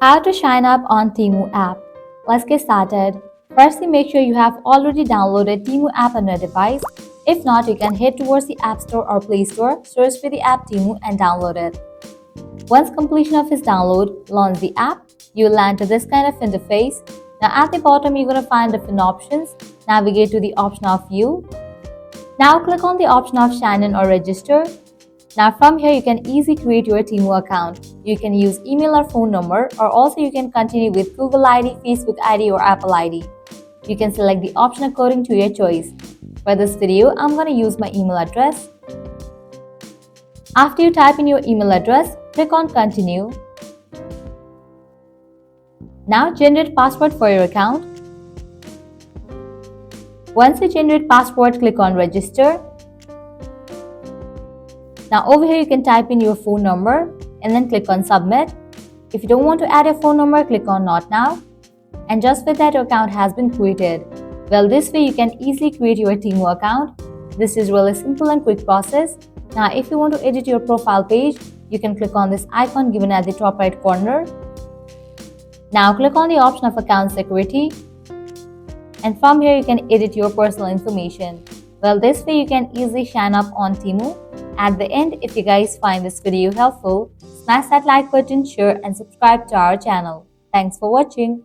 How to sign up on Temu app. Let's get started. Firstly, make sure you have already downloaded Temu app on your device. If not, you can head towards the App Store or Play Store, search for the app Temu and download it. Once completion of its download, launch the app. You'll land to this kind of interface. Now at the bottom, you're going to find different options. Navigate to the option of View. Now click on the option of Sign in or Register. Now from here, you can easily create your Temu account. You can use email or phone number, or also you can continue with Google ID, Facebook ID or Apple ID. You can select the option according to your choice. For this video, I'm going to use my email address. After you type in your email address, click on Continue. Now generate password for your account. Once you generate password, click on Register. Now over here you can type in your phone number and then click on Submit. If you don't want to add your phone number, click on Not Now. And just with that, your account has been created. Well, this way you can easily create your Temu account. This is really simple and quick process. Now if you want to edit your profile page, you can click on this icon given at the top right corner. Now click on the option of Account Security. And from here you can edit your personal information. Well, this way you can easily sign up on Temu. At the end, if you guys find this video helpful, smash that like button, share and subscribe to our channel. Thanks for watching.